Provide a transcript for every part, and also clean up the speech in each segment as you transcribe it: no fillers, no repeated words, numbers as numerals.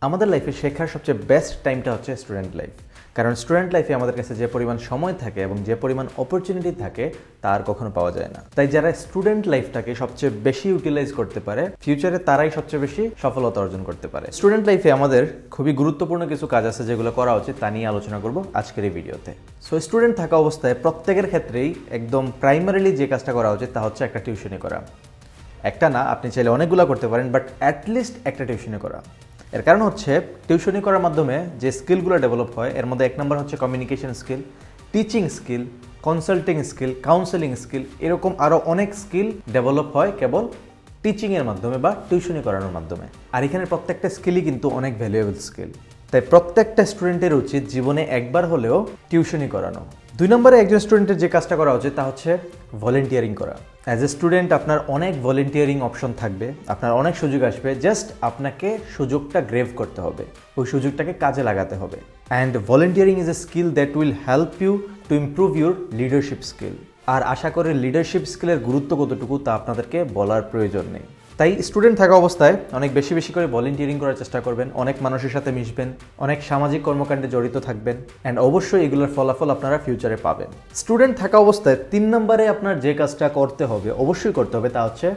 আমাদের লাইফে শেখার সবচেয়ে বেস্ট টাইমটা হচ্ছে স্টুডেন্ট লাইফ। কারণ স্টুডেন্ট লাইফে আমাদের কাছে যে পরিমাণ সময় থাকে এবং যে পরিমাণ অপরচুনিটি থাকে তা আর কখনো পাওয়া যায় না। তাই যারা স্টুডেন্ট লাইফটাকে সবচেয়ে বেশি ইউটিলাইজ করতে পারে, ফিউচারে তারাই সবচেয়ে বেশি সফলতা অর্জন করতে পারে। স্টুডেন্ট লাইফে আমাদের খুবই গুরুত্বপূর্ণ কিছু কাজ আছে যেগুলো করা উচিত, তা নিয়ে আলোচনা করব আজকের এই ভিডিওতে। সো স্টুডেন্ট থাকা অবস্থায় প্রত্যেকের ক্ষেত্রেই একদম প্রাইমারিলি যে কাজটা করা উচিত তা হচ্ছে একটা টিউশনি করা। একটা না, আপনি চাইলে অনেকগুলো করতে পারেন, বাট অ্যাটলিস্ট একটা টিউশনি করা। এর কারণ হচ্ছে টিউশনি করার মাধ্যমে যে স্কিলগুলো ডেভেলপ হয় এর মধ্যে এক নম্বর হচ্ছে communication skill, teaching skill, consulting skill, counselling skill, এরকম আরও অনেক স্কিল ডেভেলপ হয় কেবল টিচিংয়ের মাধ্যমে বা টিউশনি করানোর মাধ্যমে। আর এখানে প্রত্যেকটা স্কিলই কিন্তু অনেক ভ্যালুয়েবল স্কিল। তাই প্রত্যেকটা স্টুডেন্টের উচিত জীবনে একবার হলেও টিউশনি করানো। 2 নম্বরে একজন স্টুডেন্টের যে কাজটা করা উচিত তা হচ্ছে ভলেন্টিয়ারিং করা। অ্যাজ এ স্টুডেন্ট আপনার অনেক ভলেন্টিয়ারিং অপশন থাকবে, আপনার অনেক সুযোগ আসবে, জাস্ট আপনাকে সুযোগটা গ্রেভ করতে হবে, ওই সুযোগটাকে কাজে লাগাতে হবে। And volunteering is a skill that will help you to improve your leadership skill. আর আশা করি লিডারশিপ স্কিলের গুরুত্ব কতটুকু তা আপনাদেরকে বলার প্রয়োজন নেই। তাই স্টুডেন্ট থাকা অবস্থায় অনেক বেশি বেশি করে ভলেন্টিয়ারিং করার চেষ্টা করবেন, অনেক মানুষের সাথে মিশবেন, অনেক সামাজিক কর্মকাণ্ডে জড়িত থাকবেন, অ্যান্ড অবশ্যই এগুলোর ফলাফল আপনারা ফিউচারে পাবেন। স্টুডেন্ট থাকা অবস্থায় 3 নম্বরে আপনার যে কাজটা করতে হবে, অবশ্যই করতে হবে, তা হচ্ছে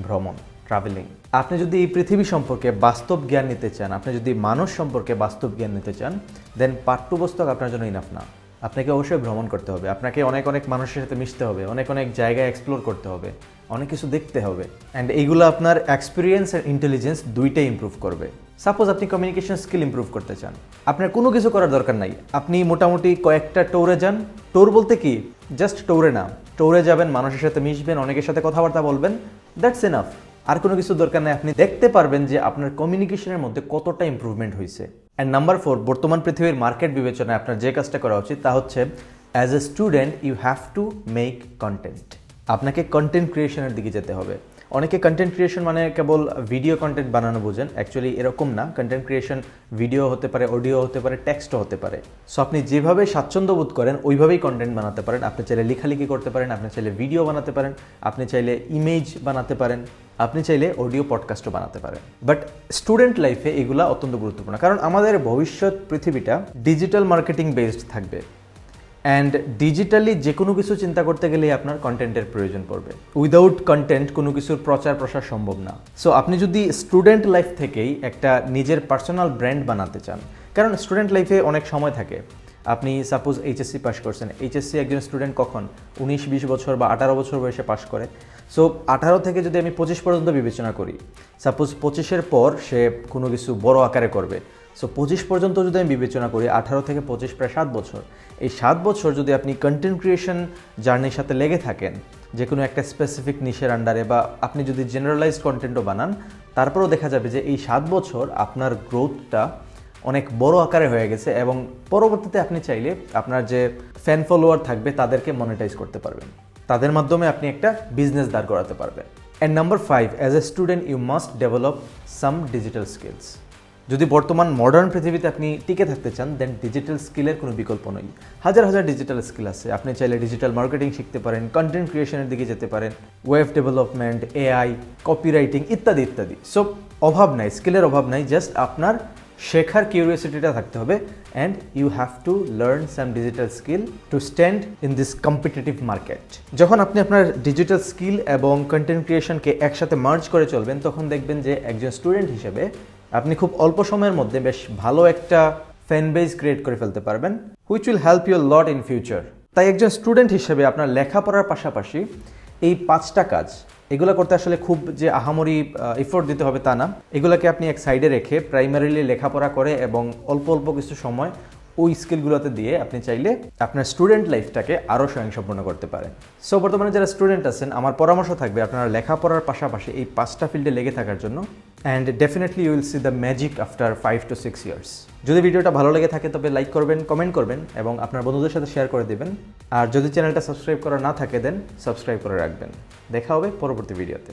ভ্রমণ, ট্রাভেলিং। আপনি যদি এই পৃথিবী সম্পর্কে বাস্তব জ্ঞান নিতে চান, আপনি যদি মানুষ সম্পর্কে বাস্তব জ্ঞান নিতে চান, দেন পাঠ্যপুস্তক আপনার জন্য ইনাফ না। আপনাকে অবশ্যই ভ্রমণ করতে হবে, আপনাকে অনেক অনেক মানুষের সাথে মিশতে হবে, অনেক অনেক জায়গায় এক্সপ্লোর করতে হবে, অনেক কিছু দেখতে হবে। অ্যান্ড এইগুলো আপনার এক্সপিরিয়েন্স আর ইন্টেলিজেন্স দুইটাই ইমপ্রুভ করবে। সাপোজ আপনি কমিউনিকেশন স্কিল ইমপ্রুভ করতে চান, আপনার কোনো কিছু করার দরকার নাই, আপনি মোটামুটি কয়েকটা ট্যুরে যান। ট্যুর বলতে কি, জাস্ট ট্যুরে না, ট্যুরে যাবেন, মানুষের সাথে মিশবেন, অনেকের সাথে কথাবার্তা বলবেন, দ্যাটস এনাফ। আর কোনো কিছু দরকার নেই। আপনি দেখতে পারবেন যে আপনার কমিউনিকেশনের মধ্যে কতটা ইমপ্রুভমেন্ট হয়েছে। অ্যান্ড নাম্বার 4, বর্তমান পৃথিবীর মার্কেট বিবেচনায় আপনার যে কাজটা করা উচিত তা হচ্ছে as a student you have to make content. আপনাকে কন্টেন্ট ক্রিয়েশনের দিকে যেতে হবে। অনেকে কন্টেন্ট ক্রিয়েশন মানে কেবল ভিডিও কন্টেন্ট বানানো বোঝেন, অ্যাকচুয়ালি এরকম না। কন্টেন্ট ক্রিয়েশন ভিডিও হতে পারে, অডিও হতে পারে, টেক্সটও হতে পারে। সো আপনি যেভাবে স্বাচ্ছন্দ্য বোধ করেন ওইভাবেই কন্টেন্ট বানাতে পারেন। আপনি চাইলে লেখালেখি করতে পারেন, আপনি চাইলে ভিডিও বানাতে পারেন, আপনি চাইলে ইমেজ বানাতে পারেন, আপনি চাইলে অডিও পডকাস্টও বানাতে পারেন। বাট স্টুডেন্ট লাইফে এগুলো অত্যন্ত গুরুত্বপূর্ণ, কারণ আমাদের ভবিষ্যৎ পৃথিবীটা ডিজিটাল মার্কেটিং বেসড থাকবে। অ্যান্ড ডিজিটালি যে কোনো কিছু চিন্তা করতে গেলেই আপনার কন্টেন্টের প্রয়োজন পড়বে। উইদাউট কন্টেন্ট কোনো কিছুর প্রচার প্রসার সম্ভব না। সো আপনি যদি স্টুডেন্ট লাইফ থেকেই একটা নিজের পার্সোনাল ব্র্যান্ড বানাতে চান, কারণ স্টুডেন্ট লাইফে অনেক সময় থাকে। আপনি সাপোজ এইচএসসি পাস করছেন, এইচএসসি একজন স্টুডেন্ট কখন 19-20 বছর বা 18 বছর বয়সে পাস করে। সো 18 থেকে যদি আমি 25 পর্যন্ত বিবেচনা করি, সাপোজ 25-এর পর সে কোনো কিছু বড় আকারে করবে। সো 25 পর্যন্ত যদি আমি বিবেচনা করি, 18 থেকে 25 প্রায় 7 বছর। এই 7 বছর যদি আপনি কন্টেন্ট ক্রিয়েশন জার্নির সাথে লেগে থাকেন, যে কোনো একটা স্পেসিফিক নিশের আন্ডারে, বা আপনি যদি জেনারেলাইজড কন্টেন্টও বানান, তারপরেও দেখা যাবে যে এই 7 বছর আপনার গ্রোথটা অনেক বড় আকারে হয়ে গেছে, এবং পরবর্তীতে আপনি চাইলে আপনার যে ফ্যান ফলোয়ার থাকবে তাদেরকে মনিটাইজ করতে পারবেন, তাদের মাধ্যমে আপনি একটা বিজনেস দাঁড় করাতে পারবেন। And number 5, as a student you must develop some digital skills. যদি বর্তমান মডার্ন পৃথিবীতে আপনি টিকে থাকতে চান, দেন ডিজিটাল স্কিলের কোনো বিকল্প নেই। হাজার হাজার ডিজিটাল স্কিল আছে। আপনি চাইলে ডিজিটাল মার্কেটিং শিখতে পারেন, কন্টেন্ট ক্রিয়েশনের দিকে যেতে পারেন, ওয়েব ডেভেলপমেন্ট, এআই, কপিরাইটিং ইত্যাদি ইত্যাদি। সো অভাব নাই, স্কিলের অভাব নাই, জাস্ট আপনার শেখার কিউরিওসিটিটা থাকতে হবে। And you have to learn some digital skill to stand in this competitive market. যখন আপনি আপনার ডিজিটাল স্কিল এবং কন্টেন্ট ক্রিয়েশনকে একসাথে মার্জ করে চলবেন, তখন দেখবেন যে একজন স্টুডেন্ট হিসেবে আপনি খুব অল্প সময়ের মধ্যে বেশ ভালো একটা ফ্যান বেজ ক্রিয়েট করে ফেলতে পারবেন, which will help you lot in future. তাই একজন স্টুডেন্ট হিসেবে আপনার লেখাপড়ার পাশাপাশি এই 5টা কাজ, এগুলো করতে আসলে খুব যে আহামরি এফোর্ট দিতে হবে তা না। এগুলোকে আপনি এক সাইডে রেখে প্রাইমারিলি লেখাপড়া করে এবং অল্প অল্প কিছু সময় ওই স্কিলগুলোতে দিয়ে আপনি চাইলে আপনার স্টুডেন্ট লাইফটাকে আরও স্বয়ংসম্পূর্ণ করতে পারেন। সো বর্তমানে যারা স্টুডেন্ট আছেন, আমার পরামর্শ থাকবে আপনারা লেখাপড়ার পাশাপাশি এই 5টা ফিল্ডে লেগে থাকার জন্য। And definitely you will see the magic after 5 to 6 years. যদি ভিডিওটা ভালো লেগে থাকে তবে লাইক করবেন, কমেন্ট করবেন এবং আপনার বন্ধুদের সাথে শেয়ার করে দেবেন। আর যদি চ্যানেলটা সাবস্ক্রাইব করা না থাকে, দেন সাবস্ক্রাইব করে রাখবেন। দেখা হবে পরবর্তী ভিডিওতে।